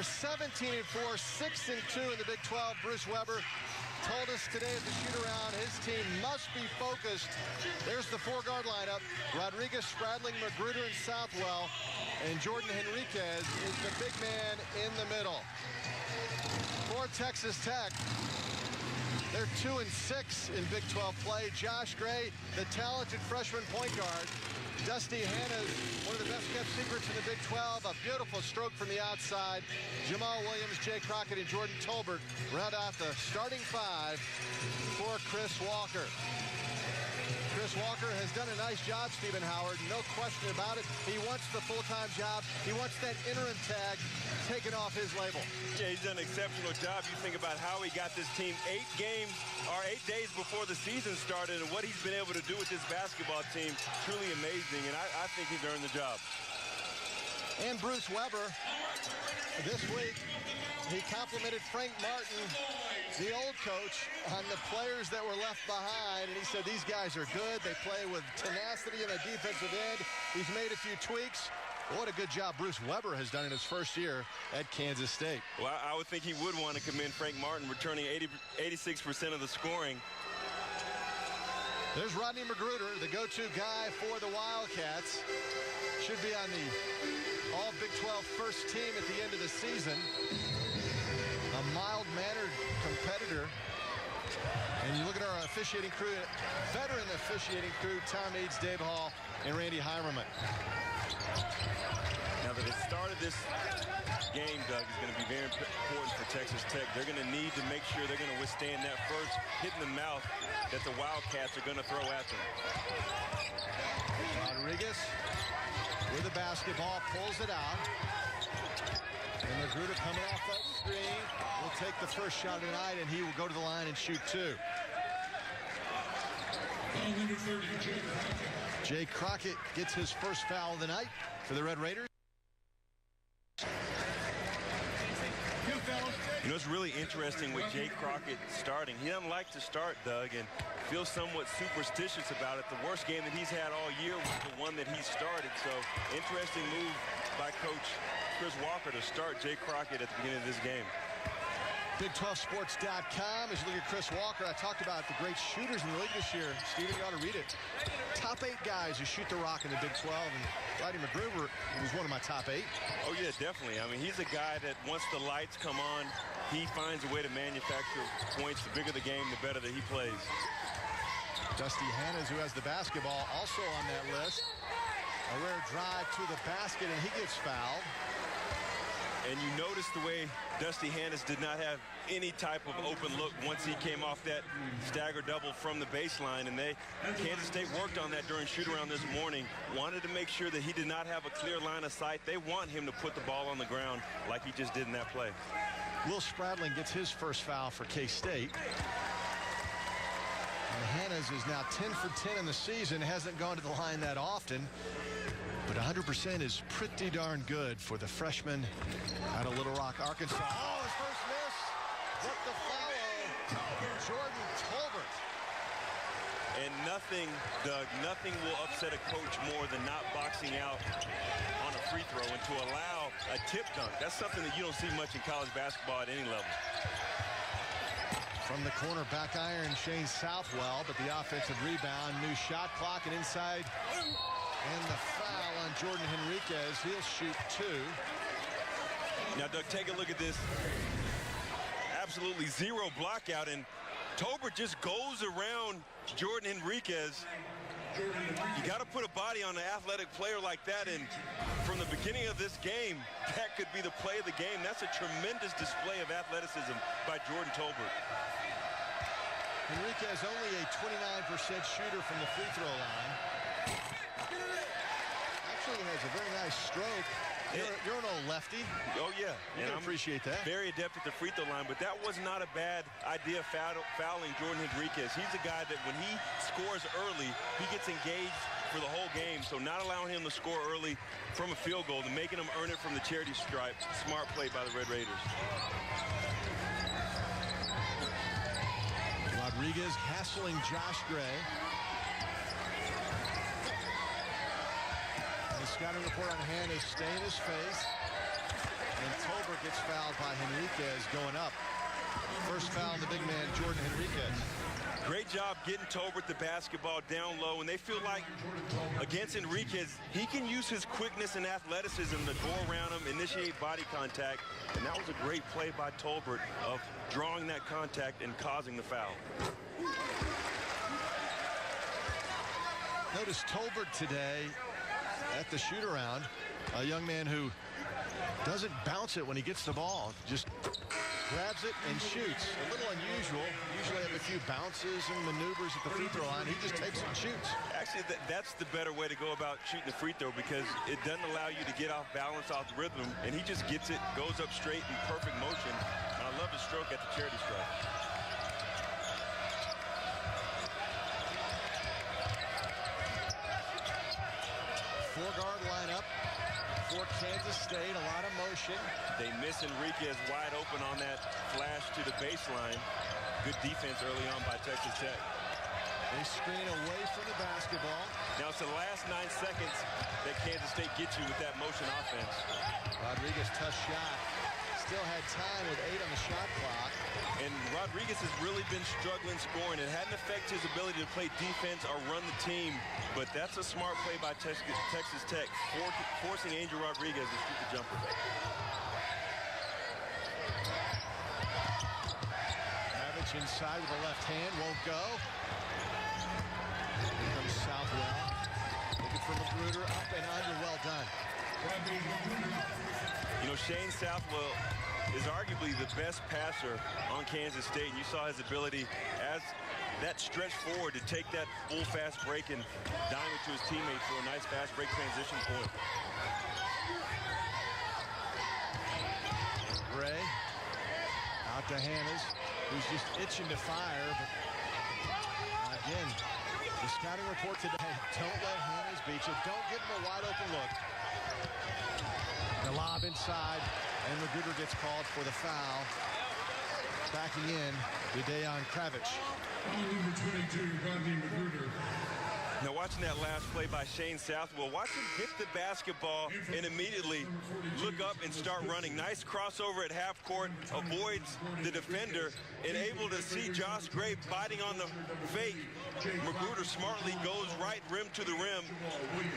They're 17-4, 6-2 in the Big 12. Bruce Weber told us today at the shoot-around his team must be focused. There's the four-guard lineup. Rodriguez, Spradling, McGruder, and Southwell. And Jordan Henriquez is the big man in the middle. For Texas Tech, they're 2-6 in Big 12 play. Josh Gray, the talented freshman point guard. Dusty Hannah's one of the best-kept secrets in the Big 12. A beautiful stroke from the outside. Jamal Williams, Jay Crockett, and Jordan Tolbert round out the starting five for Chris Walker. Chris Walker has done a nice job, Stephen Howard. No question about it. He wants the full-time job. He wants that interim tag taken off his label. Yeah, he's done an exceptional job. You think about how he got this team 8 days before the season started, and what he's been able to do with this basketball team, truly amazing, and I think he's earned the job. And Bruce Weber, this week, he complimented Frank Martin, the old coach, on the players that were left behind, and he said these guys are good. They play with tenacity in the defensive end. He's made a few tweaks. What a good job Bruce Weber has done in his first year at Kansas State. Well, I would think he would want to commend Frank Martin, returning 86% of the scoring. There's Rodney McGruder, the go-to guy for the Wildcats. Should be on the all Big 12 first team at the end of the season. A mild-mannered competitor. And you look at our officiating crew, veteran officiating crew, Tom Eads, Dave Hall, and Randy Heimerman. Now that it started this game, Doug, is going to be very important for Texas Tech. They're going to need to make sure they're going to withstand that first hit in the mouth that the Wildcats are going to throw at them. Rodriguez with the basketball, pulls it out. And McGruder coming off that screen will take the first shot of the night, and he will go to the line and shoot two. Jay Crockett gets his first foul of the night for the Red Raiders. You know, it's really interesting with Jay Crockett starting. He doesn't like to start, Doug, and feels somewhat superstitious about it. The worst game that he's had all year was the one that he started. So, interesting move by Coach Chris Walker to start Jay Crockett at the beginning of this game. Big12sports.com. As you look at Chris Walker, I talked about the great shooters in the league this year. Steven, you ought to read it. Top 8 guys who shoot the rock in the Big 12, and Rodney McGruder was one of my top 8. Oh, yeah, definitely. I mean, he's a guy that once the lights come on, he finds a way to manufacture points. The bigger the game, the better that he plays. Dusty Hannahs, who has the basketball, also on that list. A rare drive to the basket, and he gets fouled. And you notice the way Dusty Hannahs did not have any type of open look once he came off that stagger double from the baseline. And Kansas State worked on that during shoot-around this morning, wanted to make sure that he did not have a clear line of sight. They want him to put the ball on the ground like he just did in that play. Will Spradling gets his first foul for K-State. And Hannahs is now 10 for 10 in the season, hasn't gone to the line that often. But 100% is pretty darn good for the freshman out of Little Rock, Arkansas. Oh, his first miss. But the follow, Jordan Tolbert. And nothing, Doug, nothing will upset a coach more than not boxing out on a free throw, and to allow a tip dunk. That's something that you don't see much in college basketball at any level. From the corner, back iron, Shane Southwell, but the offensive rebound, new shot clock, and inside. And the foul on Jordan Henriquez. He'll shoot two. Now, Doug, take a look at this. Absolutely zero block out, and Tolbert just goes around Jordan Henriquez. You got to put a body on an athletic player like that, and from the beginning of this game, that could be the play of the game. That's a tremendous display of athleticism by Jordan Tolbert. Henriquez only a 29% shooter from the free throw line. Actually has a very nice stroke. You're an old lefty. Oh, yeah. You can appreciate that. Very adept at the free throw line, but that was not a bad idea fouling Jordan Henriquez. He's a guy that when he scores early, he gets engaged for the whole game. So not allowing him to score early from a field goal and making him earn it from the charity stripe. Smart play by the Red Raiders. Rodriguez hassling Josh Gray. The scouting report on hand is stay in his face. And Tolbert gets fouled fouled by Henriquez going up. First foul on the big man, Jordan Henriquez. Great job getting Tolbert the basketball down low, and they feel like against Henriquez, he can use his quickness and athleticism to go around him, initiate body contact, and that was a great play by Tolbert of drawing that contact and causing the foul. Notice Tolbert today at the shoot-around, a young man who doesn't bounce it when he gets the ball, just grabs it and shoots. A little unusual. Usually have a few bounces and maneuvers at the free throw line. He just takes it and shoots. Actually, that's the better way to go about shooting the free throw, because it doesn't allow you to get off balance, off the rhythm, and he just gets it, goes up straight in perfect motion. And I love his stroke at the charity stripe. Four-guard lineup for Kansas State. A lot of motion. They miss Henriquez wide open on that flash to the baseline. Good defense early on by Texas Tech. They screen away from the basketball. Now it's the last 9 seconds that Kansas State gets you with that motion offense. Rodriguez, tough shot. Still had time with 8 on the shot clock. And Rodriguez has really been struggling scoring. It hadn't affected his ability to play defense or run the team, but that's a smart play by Texas Tech, forcing Angel Rodriguez to shoot the jumper. Savage inside with the left hand, won't go. Here comes Southwell. Looking for McGruder, up and under, well done. You know, Shane Southwell is arguably the best passer on Kansas State, and you saw his ability as that stretch forward to take that full fast break and dime it to his teammate for a nice fast break transition point. Gray out to Hannes, who's just itching to fire, but again, the scouting report today, don't let Hannes beat you. Don't give him a wide open look. The lob inside, and McGruder gets called for the foul. Backing in, Dejan Kravic. Number 22, Rodney McGruder. Now watching that last play by Shane Southwell, watch him get the basketball and immediately look up and start running. Nice crossover at half court, avoids the defender, and able to see Josh Gray biting on the fake. McGruder smartly goes right rim to the rim,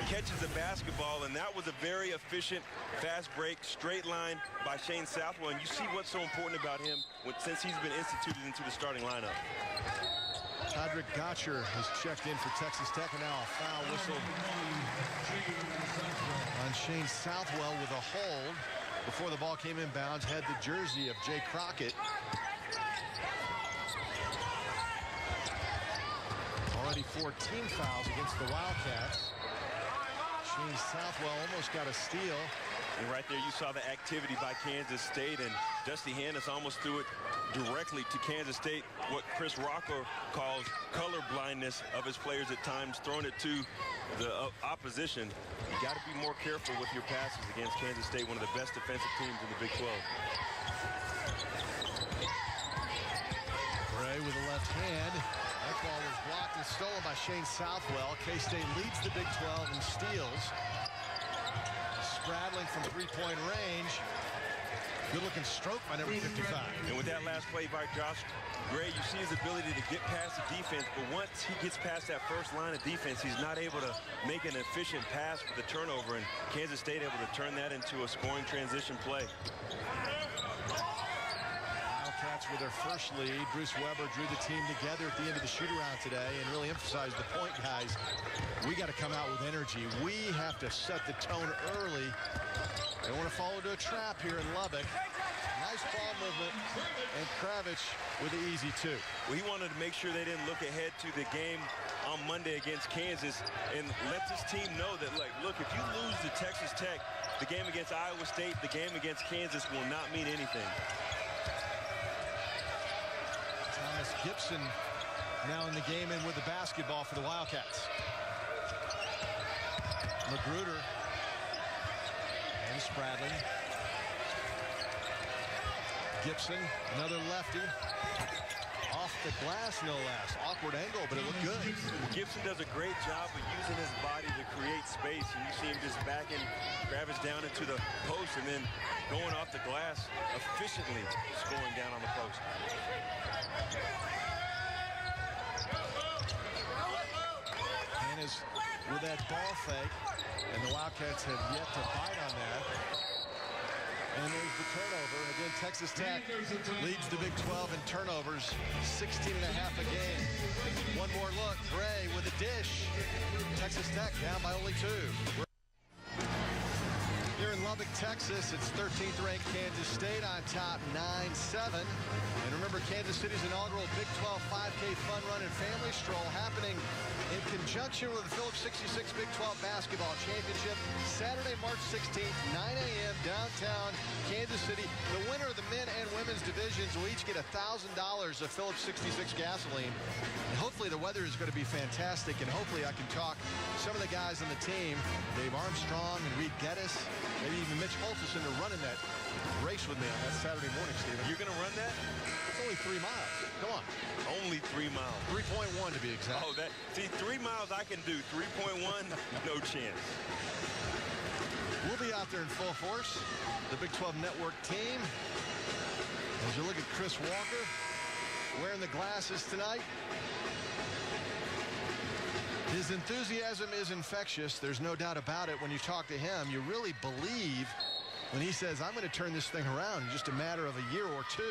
catches the basketball, and that was a very efficient fast break, straight line by Shane Southwell. And you see what's so important about him since he's been instituted into the starting lineup. Todrick Gotcher has checked in for Texas Tech, and now a foul whistle on Shane Southwell with a hold. Before the ball came inbounds, had the jersey of Jay Crockett. Already 14 fouls against the Wildcats. Shane Southwell almost got a steal. And right there you saw the activity by Kansas State, and Dusty Hannes almost threw it directly to Kansas State, what Chris Rocco calls color blindness of his players at times, throwing it to the opposition. You got to be more careful with your passes against Kansas State, one of the best defensive teams in the Big 12. Gray with the left hand. That ball was blocked and stolen by Shane Southwell. K-State leads the Big 12 in steals. Spradling from three-point range. Good-looking stroke by number 55. And with that last play by Josh Gray, you see his ability to get past the defense, but once he gets past that first line of defense, he's not able to make an efficient pass with the turnover, and Kansas State able to turn that into a scoring transition play. Wildcats with their first lead. Bruce Weber drew the team together at the end of the shoot-around today and really emphasized the point, guys. We got to come out with energy. We have to set the tone early. They want to fall into a trap here in Lubbock. Nice ball movement, and Kravic with the easy two. Well, he wanted to make sure they didn't look ahead to the game on Monday against Kansas and let this team know that, like, look, if you lose to Texas Tech, the game against Iowa State, the game against Kansas will not mean anything. Thomas Gibson now in the game and with the basketball for the Wildcats. McGruder and Spradling. Gibson, another lefty. Off the glass, no less. Awkward angle, but it looked good. Gibson does a great job of using his body to create space. And you see him just backing, grab it down into the post, and then going off the glass efficiently, scoring down on the post. Hannah's with that ball fake, and the Wildcats have yet to bite on that. And there's the turnover. Again, Texas Tech leads the Big 12 in turnovers, 16.5 a game. One more look, Gray with a dish. Texas Tech down by only 2. Here in Lubbock, Texas, it's 13th ranked Kansas State on top, 9-7. And remember, Kansas City's inaugural Big 12 5K Fun Run and Family Stroll happening in conjunction with the Phillips 66 Big 12 Basketball Championship, Saturday, March 16th, 9 a.m. downtown Kansas City. The winner of the men and women's divisions will each get $1,000 of Phillips 66 gasoline. And hopefully the weather is going to be fantastic, and hopefully I can talk some of the guys on the team, Dave Armstrong and Reed Geddes, maybe even Mitch Holtis, into running that race with me on that Saturday morning, Steven. You're going to run that? It's only 3 miles. Come on. Only 3 miles. 3.1 to be exact. Oh, that. See, 3 miles I can do. 3.1, no chance. We'll be out there in full force. The Big 12 Network team. As you look at Chris Walker wearing the glasses tonight. His enthusiasm is infectious. There's no doubt about it. When you talk to him, you really believe when he says, I'm going to turn this thing around in just a matter of a year or 2.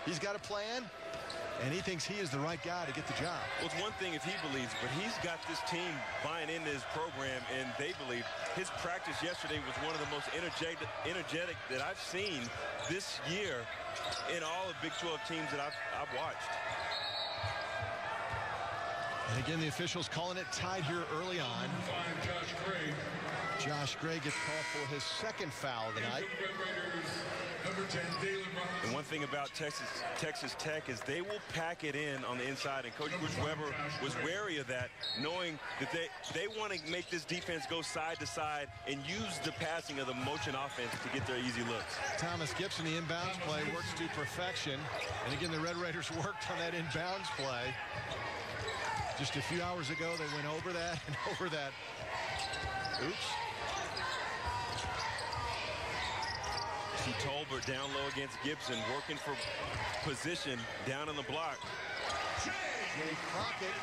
He's got a plan, and he thinks he is the right guy to get the job. Well, it's one thing if he believes, but he's got this team buying into his program, and they believe. His practice yesterday was one of the most energetic that I've seen this year in all of Big 12 teams that I've watched. And again, the officials calling it tied here early on. Josh Gray gets called for his second foul of the night. And one thing about Texas Tech is they will pack it in on the inside, and Coach Bruce Weber was wary of that, knowing that they want to make this defense go side to side and use the passing of the motion offense to get their easy looks. Thomas Gibson, the inbounds play, works to perfection. And again, the Red Raiders worked on that inbounds play. Just a few hours ago, they went over that and over that. Oops. See Tolbert down low against Gibson, working for position down on the block. Jay Crockett.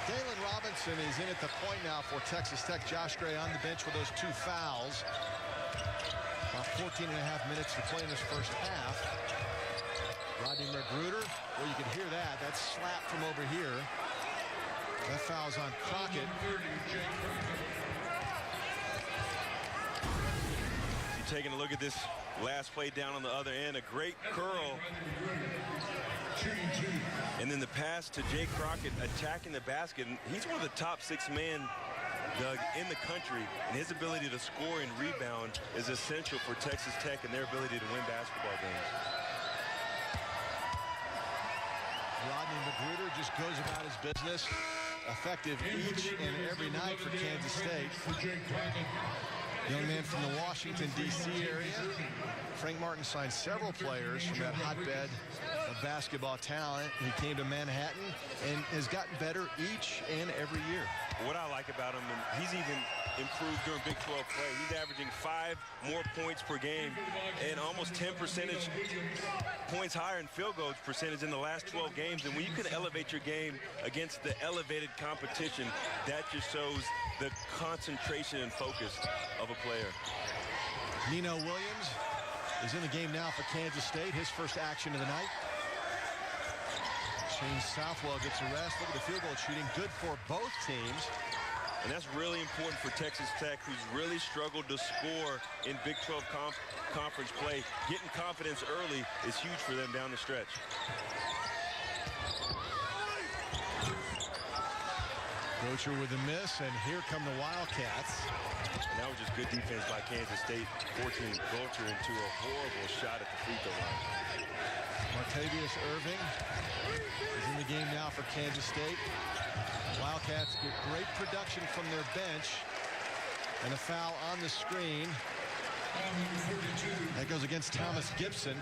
Dalen Robinson is in at the point now for Texas Tech. Josh Gray on the bench with those 2 fouls. About 14.5 minutes to play in this first half. Rodney McGruder, well, you can hear that. That slap from over here. That foul's on Crockett. Taking a look at this last play down on the other end, a great curl. And then the pass to Jay Crockett attacking the basket. And he's one of the top 6 men, Doug, in the country. And his ability to score and rebound is essential for Texas Tech and their ability to win basketball games. Rodney McGruder just goes about his business. Effective each and every night for Kansas State. Young man from the Washington, D.C. area. Frank Martin signed several players from that hotbed of basketball talent. He came to Manhattan and has gotten better each and every year. What I like about him, and he's even improved during Big 12 play. He's averaging 5 more points per game and almost 10 percentage points higher in field goals percentage in the last 12 games. And when you can elevate your game against the elevated competition, that just shows the concentration and focus of a player. Nino Williams is in the game now for Kansas State. His first action of the night. Shane Southwell gets a rest. Look at the field goal shooting. Good for both teams. And that's really important for Texas Tech, who's really struggled to score in Big 12 conference play. Getting confidence early is huge for them down the stretch. Rocher with a miss, and here come the Wildcats. And that was just good defense by Kansas State, forcing Rocher into a horrible shot at the free throw line. Martavius Irving is in the game now for Kansas State. Wildcats get great production from their bench. And a foul on the screen. That That goes against Thomas Gibson.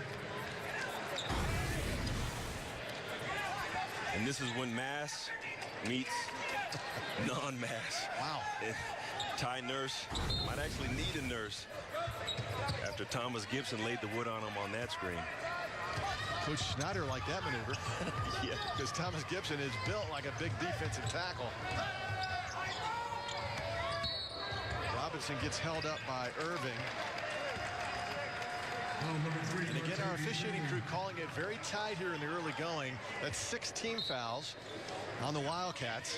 And this is when mass meets non-mass. Wow. Ty Nurse might actually need a nurse after Thomas Gibson laid the wood on him on that screen. Coach Schneider liked that maneuver. Yeah. Because Thomas Gibson is built like a big defensive tackle. Robinson gets held up by Irving. And again, our officiating crew calling it very tight here in the early going. That's 6 team fouls on the Wildcats.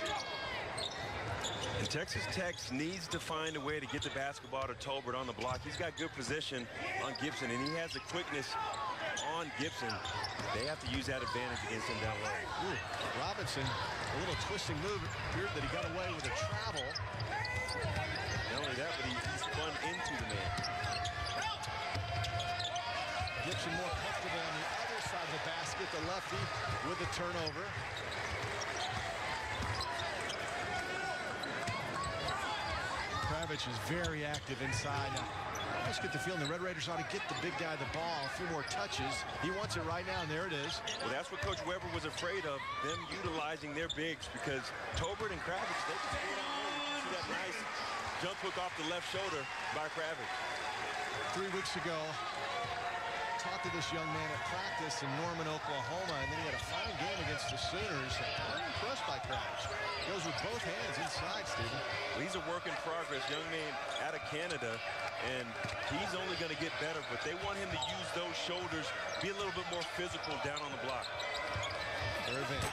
And Texas Tech needs to find a way to get the basketball to Tolbert on the block. He's got good position on Gibson, and he has the quickness on Gibson. They have to use that advantage against him down low. Ooh, Robinson, a little twisting move. Appeared that he got away with a travel. Not only that, but he spun into the man. Gibson more comfortable on the other side of the basket, the lefty with the turnover. Kravitz is very active inside. Now, I just get the feeling the Red Raiders ought to get the big guy the ball, a few more touches. He wants it right now, and there it is. Well, that's what Coach Weber was afraid of, them utilizing their bigs, because Tolbert and Kravitz, they just go down low. You see that nice jump hook off the left shoulder by Kravitz. 3 weeks ago, talked to this young man at practice in Norman, Oklahoma, and then he had a fine game against the Sooners. I'm impressed by Kravitz. Goes with both hands inside, Stephen. Well, he's a work in progress, young man out of Canada, and he's only going to get better, but they want him to use those shoulders, be a little bit more physical down on the block. Irving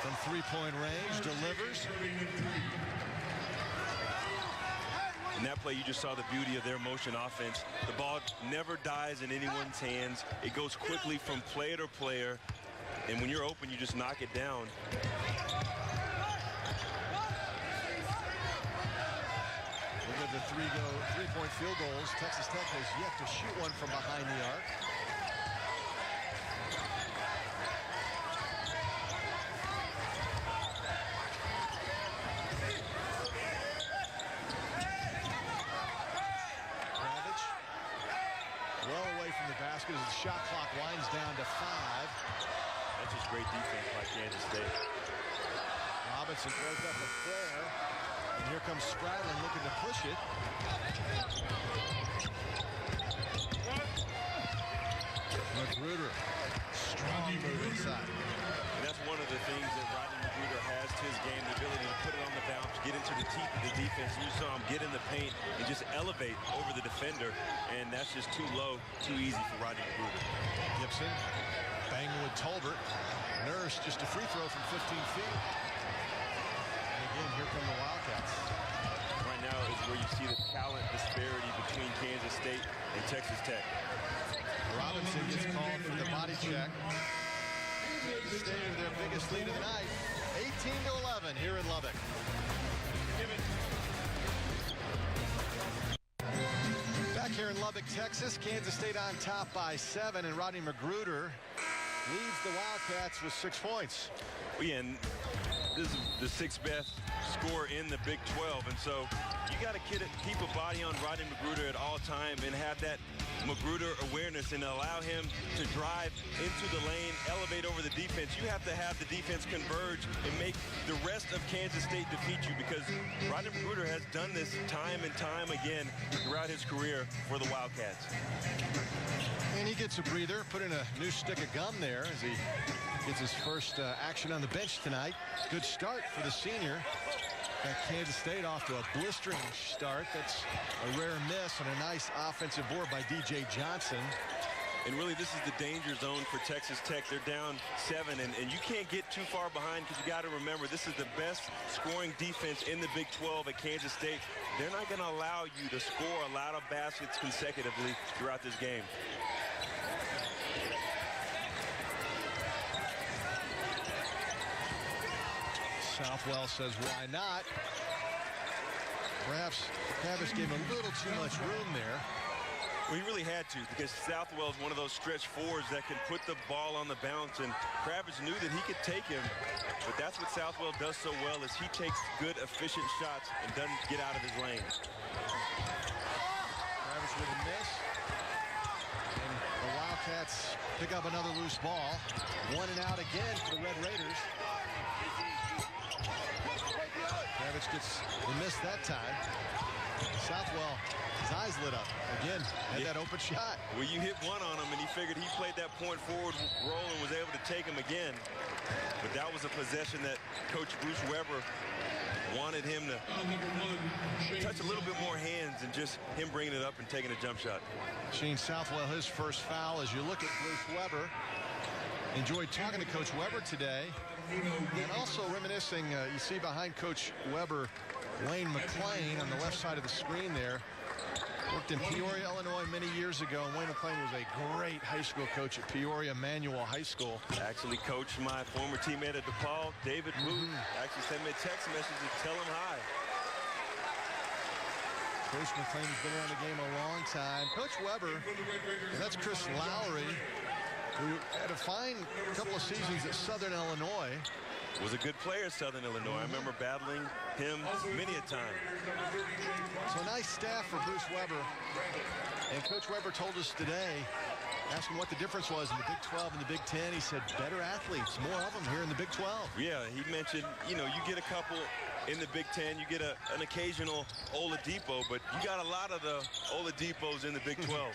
from 3-point range delivers. In that play, you just saw the beauty of their motion offense. The ball never dies in anyone's hands. It goes quickly from player to player, and when you're open, you just knock it down. Look at the three-point field goals. Texas Tech has yet to shoot one from behind the arc. Kravitz well away from the basket as the shot clock winds down to 5. That's just great defense by Kansas State. Robinson throws up a flare. And here comes Spradlin looking to push it. McGruder, strong move inside. And that's one of the things that Rodney McGruder has to his game, the ability to put it on the bounce, get into the teeth of the defense. You saw him get in the paint and just elevate over the defender, and that's just too low, too easy for Rodney McGruder. Gibson banging with Tolbert. Nurse just a free throw from 15 feet. Here come the Wildcats. Right now is where you see the talent disparity between Kansas State and Texas Tech. Robinson gets called for the body check. Kansas State with their biggest lead of the night, 18-11 here in Lubbock. Back here in Lubbock, Texas, Kansas State on top by 7, and Rodney McGruder leads the Wildcats with 6 points. Well, yeah, and this is the 6th best score in the Big 12, and so you got to keep a body on Rodney McGruder at all time and have that McGruder awareness and allow him to drive into the lane, elevate over the defense. You have to have the defense converge and make the rest of Kansas State defeat you, because Rodney McGruder has done this time and time again throughout his career for the Wildcats. And he gets a breather, put in a new stick of gum there as he gets his first action on the bench tonight. Good start for the senior. Got Kansas State off to a blistering start. That's a rare miss and a nice offensive board by DJ Johnson. And really, this is the danger zone for Texas Tech. They're down 7, and you can't get too far behind, because you got to remember, this is the best scoring defense in the Big 12 at Kansas State. They're not going to allow you to score a lot of baskets consecutively throughout this game. Southwell says, why not? Perhaps Kravitz gave a little too much room there. Well, he really had to, because Southwell is one of those stretch fours that can put the ball on the bounce, and Kravitz knew that he could take him. But that's what Southwell does so well, is he takes good, efficient shots and doesn't get out of his lane. Kravitz with a miss. pick up another loose ball. 1 and out again for the Red Raiders. Kravitz he missed that time. Southwell, his eyes lit up. Again, had that open shot. Well, you hit one on him, and he figured he played that point forward role and was able to take him again. But that was a possession that Coach Bruce Weber wanted him to touch a little bit more hands than just him bringing it up and taking a jump shot. Shane Southwell, his first foul. As you look at Bruce Weber, enjoyed talking to Coach Weber today. And also reminiscing, you see behind Coach Weber, Wayne McClain on the left side of the screen there. Worked in Peoria, Illinois many years ago. And Wayne McClain was a great high school coach at Peoria Manual High School. Actually coached my former teammate at DePaul, David Booth. Actually sent me a text message to tell him hi. Coach McClain has been around the game a long time. Coach Weber, and that's Chris Lowry, who had a fine couple of seasons at Southern Illinois. Was a good player at Southern Illinois. I remember battling him many a time. So nice staff for Bruce Weber. And Coach Weber told us today, asking what the difference was in the Big 12 and the Big 10. He said, better athletes, more of them here in the Big 12. Yeah, he mentioned, you get a couple in the Big 10. You get an occasional Oladipo, but you got a lot of the Oladipos in the Big 12.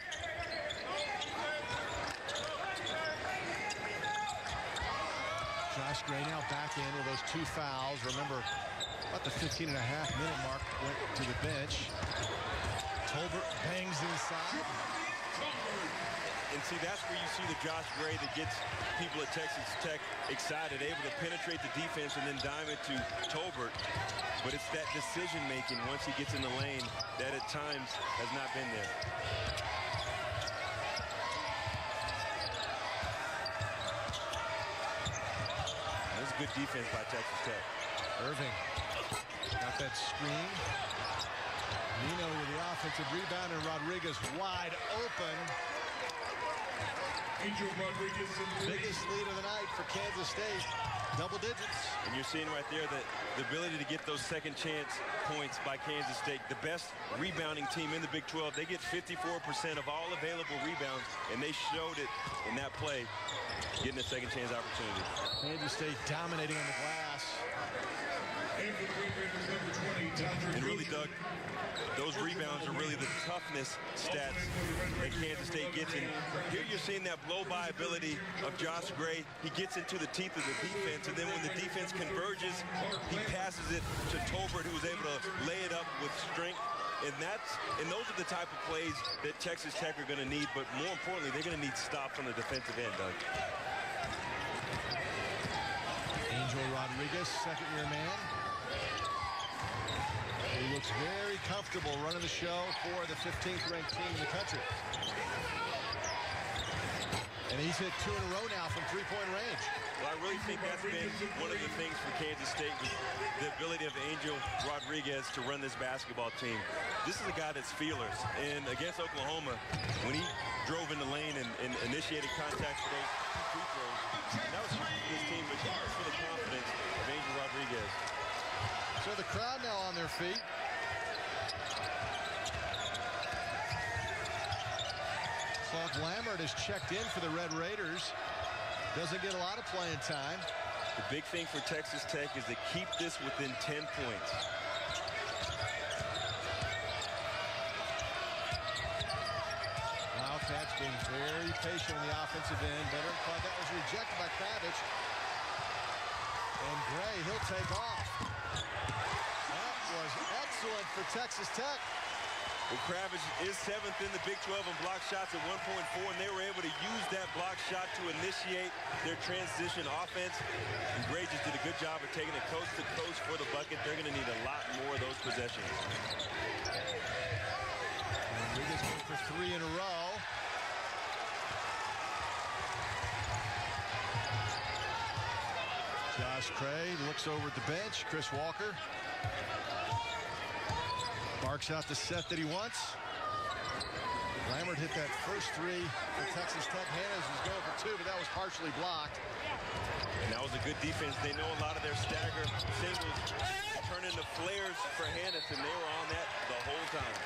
Josh Gray now back in with those 2 fouls. Remember, about the 15.5-minute mark went to the bench. Tolbert bangs inside. And see, that's where you see the Josh Gray that gets people at Texas Tech excited, able to penetrate the defense and then dime it to Tolbert. But it's that decision-making once he gets in the lane that at times has not been there. Good defense by Texas Tech. Irving got that screen. Nino with the offensive rebound, and Rodriguez wide open. Angel Rodriguez. Biggest lead of the night for Kansas State. Double digits. And you're seeing right there that the ability to get those second chance points by Kansas State. The best rebounding team in the Big 12. They get 54% of all available rebounds, and they showed it in that play, getting a second chance opportunity. Kansas State dominating on the glass. And really, Doug, those rebounds are really the toughness stats that Kansas State gets. And here you're seeing that blow-by ability of Josh Gray. He gets into the teeth of the defense, and then when the defense converges, he passes it to Tolbert, who's able to lay it up with strength. And those are the type of plays that Texas Tech are going to need, but more importantly, they're going to need stops on the defensive end, Doug. Angel Rodriguez, second-year man. He looks very comfortable running the show for the 15th ranked team in the country. And he's hit 2 in a row now from three-point range. Well, I really think that's been one of the things for Kansas State, was the ability of Angel Rodriguez to run this basketball team. This is a guy that's feelers. And against Oklahoma, when he drove in the lane and initiated contact for those 2 free throws, that was huge for this team, but huge for the confidence of Angel Rodriguez. So the crowd now on their feet. Clark Lammert is checked in for the Red Raiders. Doesn't get a lot of playing time. The big thing for Texas Tech is to keep this within 10 points. Wildcats being very patient on the offensive end. Veteran club, that was rejected by Kravitz. And Gray, he'll take off. That was excellent for Texas Tech. Well, Kravitz is 7th in the Big 12 in block shots at 1.4, and they were able to use that block shot to initiate their transition offense. And Gray just did a good job of taking it coast to coast for the bucket. They're going to need a lot more of those possessions. Rodriguez going for 3 in a row. Josh Gray looks over at the bench. Chris Walker barks out the set that he wants. Lammert hit that first 3 for Texas Tech. Hannes was going for 2, but that was partially blocked. And that was a good defense. They know a lot of their stagger singles turn into flares for Hannes, and they were on that the whole time.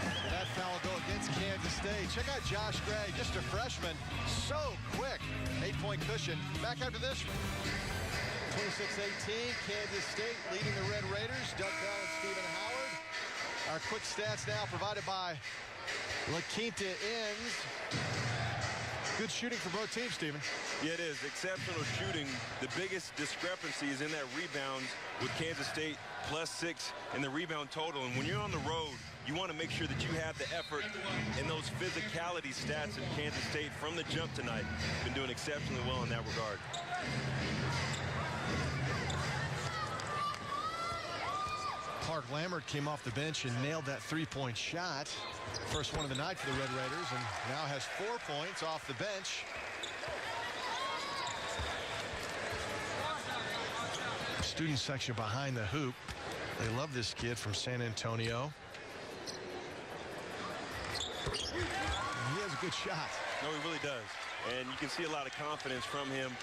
And that foul will go against Kansas State. Check out Josh Gray, just a freshman. So quick. 8-point cushion. Back after this. 26-18, Kansas State leading the Red Raiders. Doug Bell and Stephen Howard. Our quick stats now provided by La Quinta Inns. Good shooting for both teams, Stephen. Yeah, it is. Exceptional shooting. The biggest discrepancy is in that rebounds with Kansas State +6 in the rebound total. And when you're on the road, you want to make sure that you have the effort and those physicality stats in Kansas State from the jump tonight. Been doing exceptionally well in that regard. Clark Lammert came off the bench and nailed that three-point shot. First one of the night for the Red Raiders, and now has 4 points off the bench. Student section behind the hoop. They love this kid from San Antonio. And he has a good shot. No, he really does. And you can see a lot of confidence from him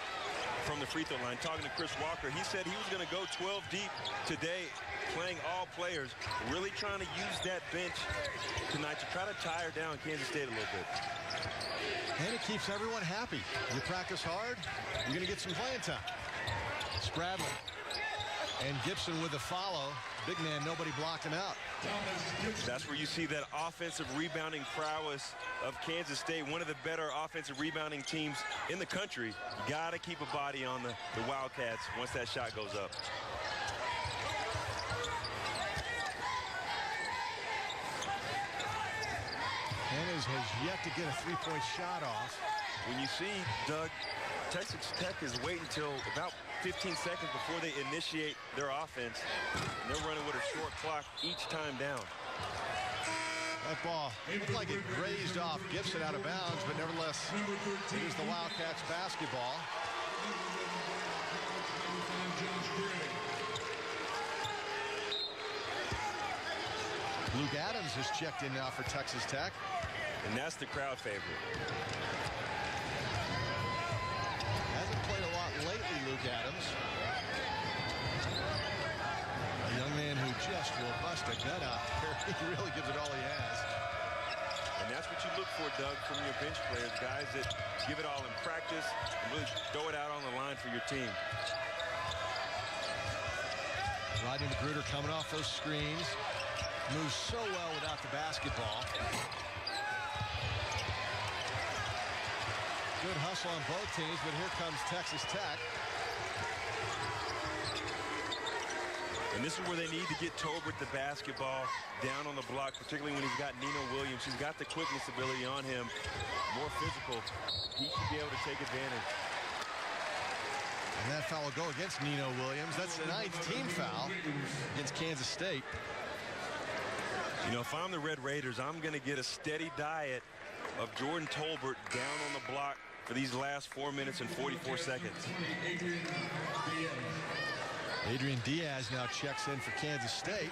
from the free throw line. Talking to Chris Walker, he said he was going to go 12 deep today, playing all players, really trying to use that bench tonight to try to tire down Kansas State a little bit. And it keeps everyone happy. You practice hard, you're going to get some playing time. Spradlin and Gibson with a follow. Big man, nobody blocked him out. That's where you see that offensive rebounding prowess of Kansas State, one of the better offensive rebounding teams in the country. You got to keep a body on the Wildcats once that shot goes up. Hennes has yet to get a three-point shot off. When you see, Doug, Texas Tech is waiting until about 15 seconds before they initiate their offense. And they're running with a short clock each time down. That ball looked like it grazed off Gibson out of bounds, but nevertheless, it is the Wildcats basketball. Luke Adams has checked in now for Texas Tech. And that's the crowd favorite. Hasn't played a lot lately, Luke Adams. A young man who just will bust a gut out there. He really gives it all he has. And that's what you look for, Doug, from your bench players, guys that give it all in practice and really throw it out on the line for your team. Rodney McGruder coming off those screens. Moves so well without the basketball. Good hustle on both teams, but here comes Texas Tech. And this is where they need to get Tolbert the basketball down on the block, particularly when he's got Nino Williams. He's got the quickness ability on him, more physical. He should be able to take advantage. And that foul will go against Nino Williams. That's the 9th team foul against Kansas State. You know, if I'm the Red Raiders, I'm going to get a steady diet of Jordan Tolbert down on the block for these last 4 minutes and 44 seconds. Adrian Diaz now checks in for Kansas State.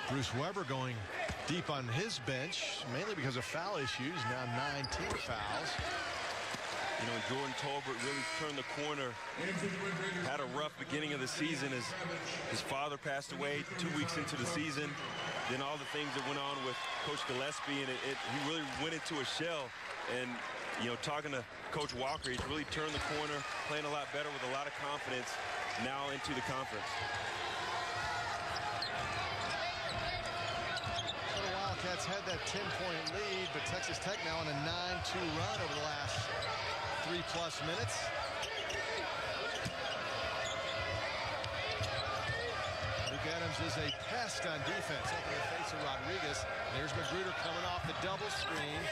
Bruce Weber going deep on his bench, mainly because of foul issues. Now 9 team fouls. You know, Jordan Tolbert really turned the corner. Had a rough beginning of the season as his father passed away 2 weeks into the season. Then all the things that went on with Coach Gillespie, and he really went into a shell. And, you know, talking to Coach Walker, he's really turned the corner, playing a lot better with a lot of confidence now into the conference. So the Wildcats had that 10-point lead, but Texas Tech now on a 9-2 run over the last 3+ minutes. Luke Adams is a pest on defense up in the face of Rodriguez. There's McGruder coming off the double screen.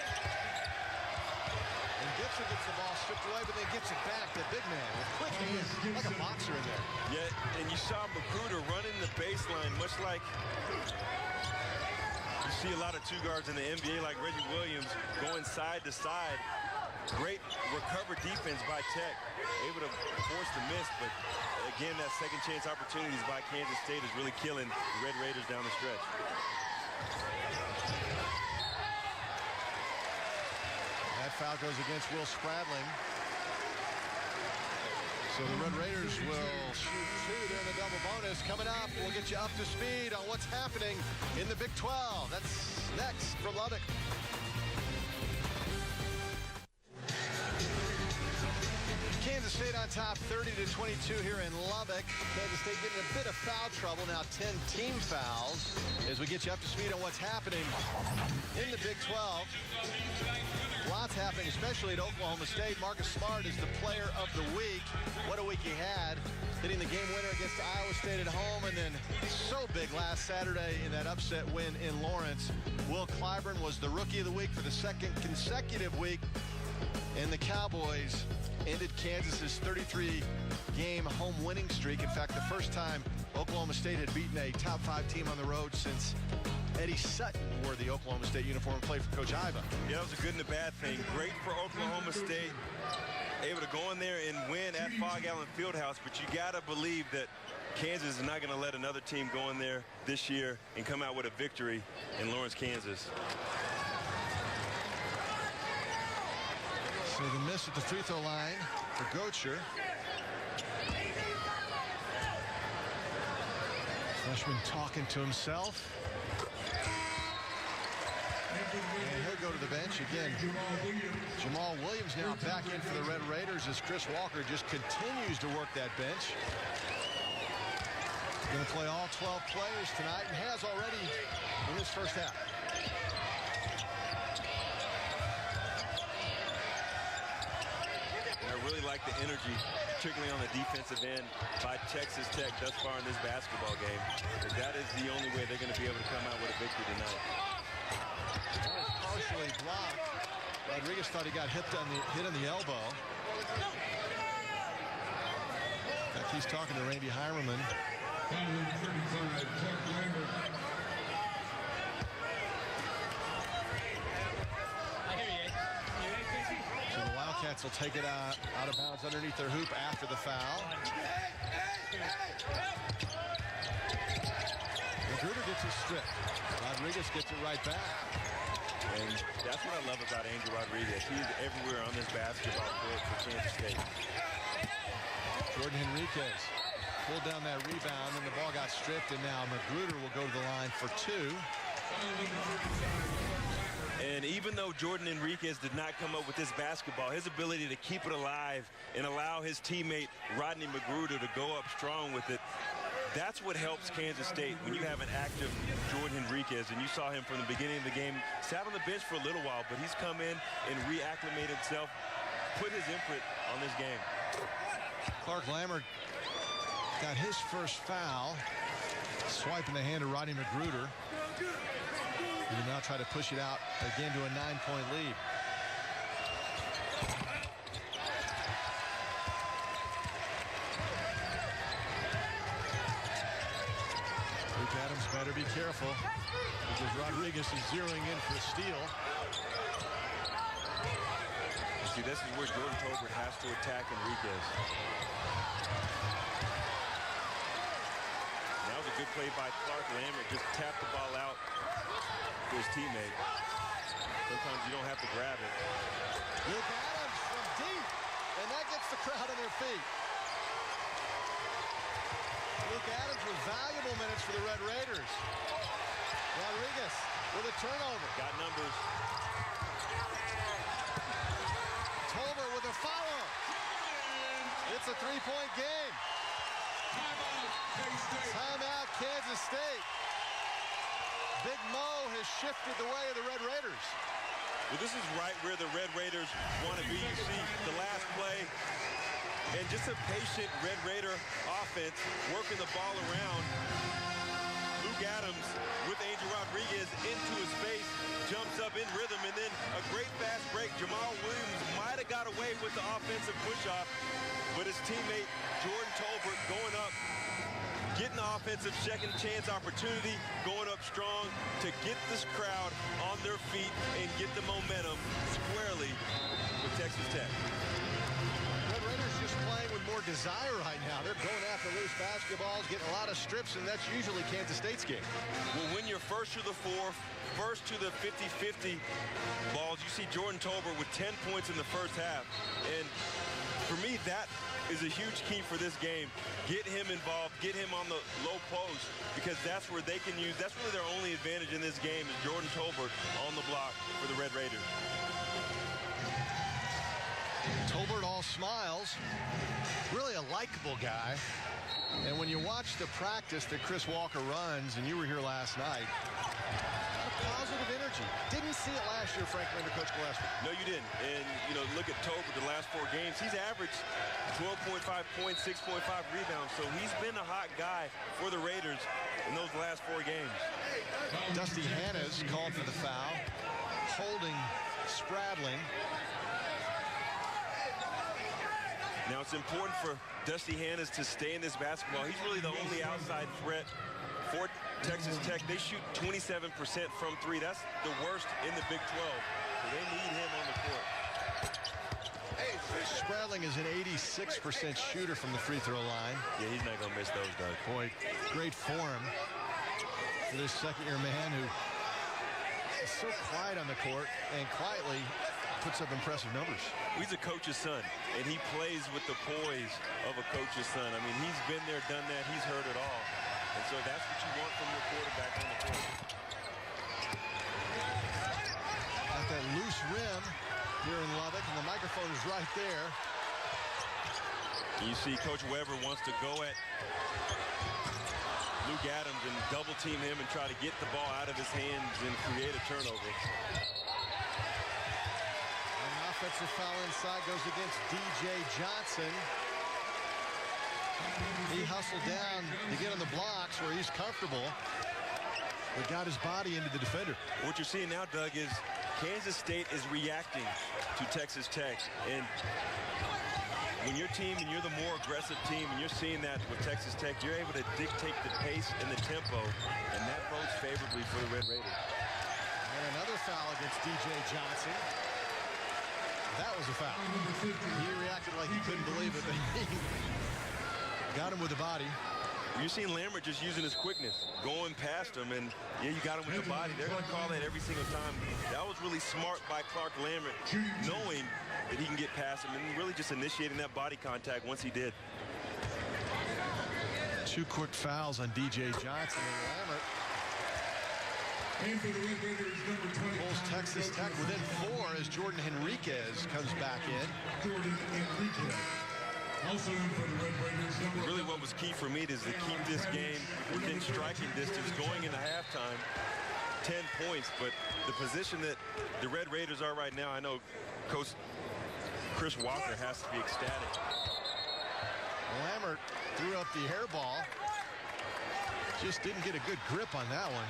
And Gibson gets the ball stripped away, but then gets it back. The big man with quick hands, like a boxer in there. Yeah, and you saw McGruder running the baseline, much like you see a lot of two guards in the NBA like Reggie Williams going side to side. Great recovered defense by Tech, able to force the miss, but again, that second chance opportunities by Kansas State is really killing the Red Raiders down the stretch. That foul goes against Will Spradling. So the Red Raiders will shoot two there in the double bonus. Coming up, we'll get you up to speed on what's happening in the Big 12. That's next from Lubbock. Kansas State on top 30-22 here in Lubbock. Kansas State getting a bit of foul trouble. Now 10 team fouls as we get you up to speed on what's happening in the Big 12. Lots happening, especially at Oklahoma State. Marcus Smart is the player of the week. What a week he had, hitting the game winner against Iowa State at home, and then so big last Saturday in that upset win in Lawrence. Will Clyburn was the rookie of the week for the second consecutive week, and the Cowboys ended Kansas's 33-game home winning streak. In fact, the first time Oklahoma State had beaten a top 5 team on the road since Eddie Sutton wore the Oklahoma State uniform and played for Coach Iva. Yeah, that was a good and a bad thing. Great for Oklahoma State, able to go in there and win at Fog Allen Fieldhouse, but you got to believe that Kansas is not going to let another team go in there this year and come out with a victory in Lawrence, Kansas. So the miss at the free throw line for Goetcher. Freshman talking to himself. And he'll go to the bench again. Jamal Williams now back in for the Red Raiders as Chris Walker just continues to work that bench. Going to play all 12 players tonight and has already in his first half. I really like the energy, particularly on the defensive end by Texas Tech thus far in this basketball game. That is the only way they're going to be able to come out with a victory tonight. That was partially blocked. Rodriguez thought he got hit on the elbow. In fact, he's talking to Randy Heimerman. So the Wildcats will take it out of bounds underneath their hoop after the foul. McGruder gets it stripped. Rodriguez gets it right back. And that's what I love about Angel Rodriguez. He's everywhere on this basketball court for Kansas State. Jordan Henriquez pulled down that rebound, and the ball got stripped, and now McGruder will go to the line for 2. And even though Jordan Henriquez did not come up with this basketball, his ability to keep it alive and allow his teammate Rodney McGruder to go up strong with it, that's what helps Kansas State when you have an active Jordan Henriquez. And you saw him from the beginning of the game, sat on the bench for a little while, but he's come in and reacclimated himself, put his imprint on this game. Clark Lammert got his first foul, swiping the hand of Rodney McGruder. He will now try to push it out again to a 9-point lead. Luke Adams better be careful because Rodriguez is zeroing in for a steal. You see, this is where Jordan Tolbert has to attack Henriquez. That was a good play by Clark Lammert. Just tapped the ball out to his teammate. Sometimes you don't have to grab it. Luke Adams from deep, and that gets the crowd on their feet. Luke Adams with valuable minutes for the Red Raiders. Rodriguez with a turnover. Got numbers. Tolbert with a follow. It's a 3-point game. Timeout, Kansas State. Big Mo has shifted the way of the Red Raiders. Well, this is right where the Red Raiders want to be. You see the last play, and just a patient Red Raider offense working the ball around. Luke Adams with Angel Rodriguez into his face, jumps up in rhythm, and then a great fast break. Jamal Williams might have got away with the offensive push-off, but his teammate Jordan Tolbert going up, getting the offensive second chance opportunity, going up strong to get this crowd on their feet and get the momentum squarely with Texas Tech. Red Raiders just playing with more desire right now. They're going after loose basketballs, getting a lot of strips, and that's usually Kansas State's game. Well, when you're first to the fourth, first to the 50-50 balls, you see Jordan Tolbert with 10 points in the first half. And For me, that is a huge key for this game. Get him involved, get him on the low post, because that's where they can use, that's really their only advantage in this game is Jordan Tolbert on the block for the Red Raiders. Tolbert all smiles. Really a likable guy. And when you watch the practice that Chris Walker runs, and you were here last night, positive energy. Didn't see it last year, frankly, under Coach Gillespie. No, you didn't. And, you know, look at Tolbert the last 4 games. He's averaged 12.5 points, 6.5 rebounds. So he's been a hot guy for the Raiders in those last 4 games. Dusty Hannah's called for the foul, holding Spradling. Now, it's important for Dusty Hannah's to stay in this basketball. He's really the only outside threat for Texas Tech. They shoot 27% from 3. That's the worst in the Big 12. So they need him on the court. Spradling is an 86% shooter from the free throw line. Yeah, he's not going to miss those, Doug. Boy, great form for this second-year man who is so quiet on the court and quietly puts up impressive numbers. He's a coach's son, and he plays with the poise of a coach's son. I mean, he's been there, done that. He's heard it all. And so that's what you want from your quarterback on the court. Got that loose rim here in Lubbock, and the microphone is right there. You see Coach Weber wants to go at Luke Adams and double team him and try to get the ball out of his hands and create a turnover. An offensive foul inside goes against DJ Johnson. He hustled down to get on the blocks where he's comfortable, but got his body into the defender. What you're seeing now, Doug, is Kansas State is reacting to Texas Tech. And when your team and you're the more aggressive team, and you're seeing that with Texas Tech, you're able to dictate the pace and the tempo, and that bodes favorably for the Red Raiders. And another foul against DJ Johnson. That was a foul. He reacted like he couldn't believe it, but he got him with the body. You're seeing Lambert just using his quickness, going past him, and yeah, you got him with the body. They're going to call that every single time. That was really smart by Clark Lambert, knowing that he can get past him and really just initiating that body contact once he did. 2 quick fouls on DJ Johnson and Lambert. And for the Red Raiders, number 20. Pulls Texas Tech within 4 as Jordan Henriquez comes back in. Jordan Enriquez. Also in for the Red Raiders, number Really what was key for me is to keep this game within striking distance going into halftime. 10 points, but the position that the Red Raiders are right now, I know Coach Chris Walker has to be ecstatic. Lambert threw up the air ball. Just didn't get a good grip on that one.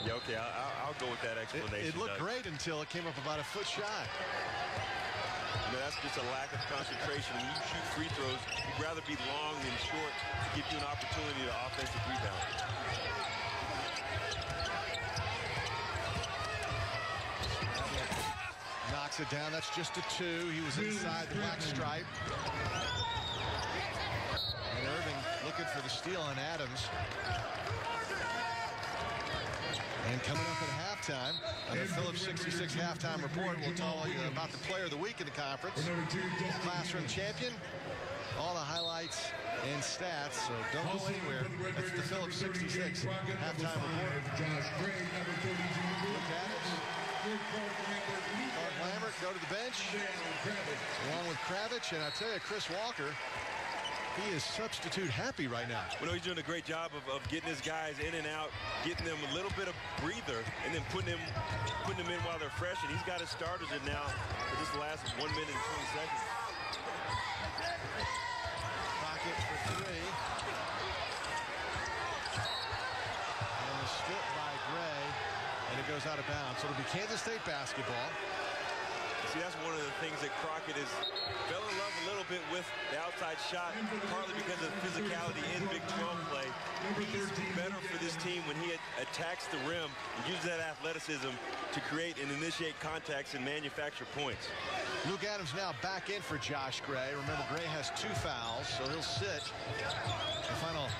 Yeah, okay, I'll go with that explanation. It looked great until it came up about a foot shy. You know, that's just a lack of concentration. When you shoot free throws, you'd rather be long than short to give you an opportunity to offensive rebound. Knocks it down. That's just a 2. He was inside the black stripe. And Irving looking for the steal on Adams. And coming up at halftime, on the Phillips 66 halftime report, we'll tell you about the player of the week in the conference, classroom champion, all the highlights and stats. So don't go anywhere. That's the Phillips 66 halftime report. Look at it. Clark Lambert go to the bench, along with Kravitz, and I tell you, Chris Walker, he is substitute happy right now. Well, no, he's doing a great job of getting his guys in and out, getting them a little bit of breather, and then putting them in while they're fresh. And he's got his starters in now for this last 1 minute and 20 seconds. Pocket for 3. And the slip by Gray, and it goes out of bounds. So it'll be Kansas State basketball. See, that's one of the things that Crockett fell in love a little bit with the outside shot, partly because of the physicality in Big 12 play. He's better for this team when he attacks the rim and uses that athleticism to create and initiate contacts and manufacture points. Luke Adams now back in for Josh Gray. Remember, Gray has 2 fouls, so he'll sit the final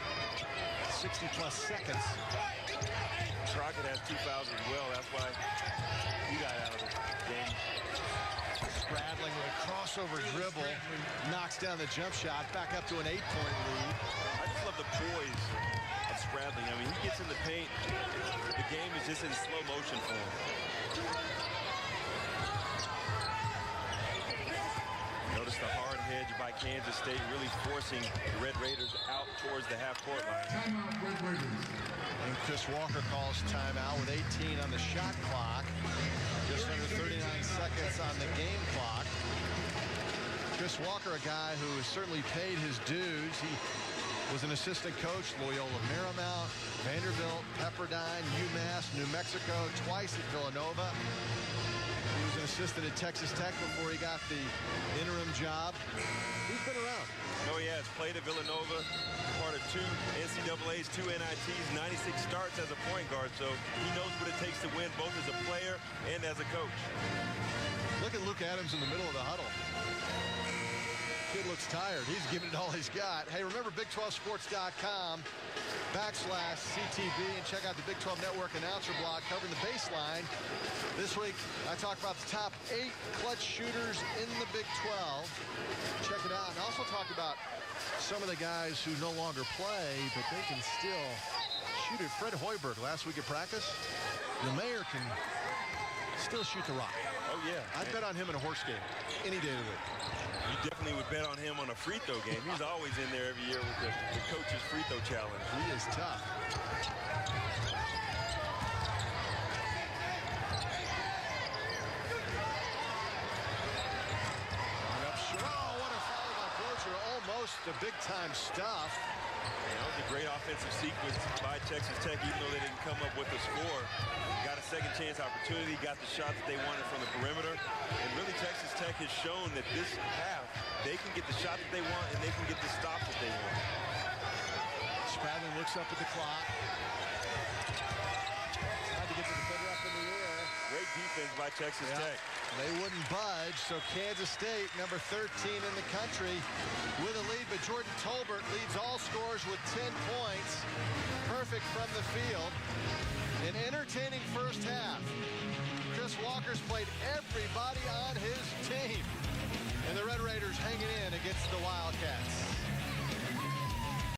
60-plus seconds. Crockett has 2 fouls as well. That's why he got out of the game. Spradling with a crossover dribble, knocks down the jump shot, back up to an 8-point lead. I just love the poise of Spradling. I mean, he gets in the paint. The game is just in slow motion for him. Notice the hard hedge by Kansas State really forcing the Red Raiders out towards the half-court line. Timeout, Red Raiders. And Chris Walker calls timeout with 18 on the shot clock. Just under 39 seconds on the game clock. Chris Walker, a guy who has certainly paid his dues. He was an assistant coach, Loyola Marymount, Vanderbilt, Pepperdine, UMass, New Mexico, twice at Villanova. He was an assistant at Texas Tech before he got the interim job. He's been around. No, he has played at Villanova, part of 2 NCAAs, 2 NITs, 96 starts as a point guard, so he knows what it takes to win both as a player and as a coach. Look at Luke Adams in the middle of the huddle. Kid looks tired. He's giving it all he's got. Hey, remember Big12sports.com/CTB and check out the Big 12 Network announcer blog covering the baseline. This week, I talk about the top 8 clutch shooters in the Big 12. Check it out. And also talk about some of the guys who no longer play, but they can still shoot it. Fred Hoiberg last week at practice. The mayor can still shoot the rock. Oh, yeah. I'd bet on him in a horse game any day of the week. You definitely would bet on him on a free throw game. He's always in there every year with the coach's free throw challenge. He is tough. Oh, what a foul by Brocher. Almost the big-time stuff. That was a great offensive sequence by Texas Tech, even though they didn't come up with a score. Got a second chance opportunity, got the shots that they wanted from the perimeter. And really, Texas Tech has shown that this half, they can get the shot that they want and they can get the stop that they want. Spradling looks up at the clock. Tried to get the defender up in the air. Great defense by Texas Tech. They wouldn't budge, so Kansas State, number 13 in the country, with a lead, but Jordan Tolbert leads all scorers with 10 points. Perfect from the field. An entertaining first half. Chris Walker's played everybody on his team. And the Red Raiders hang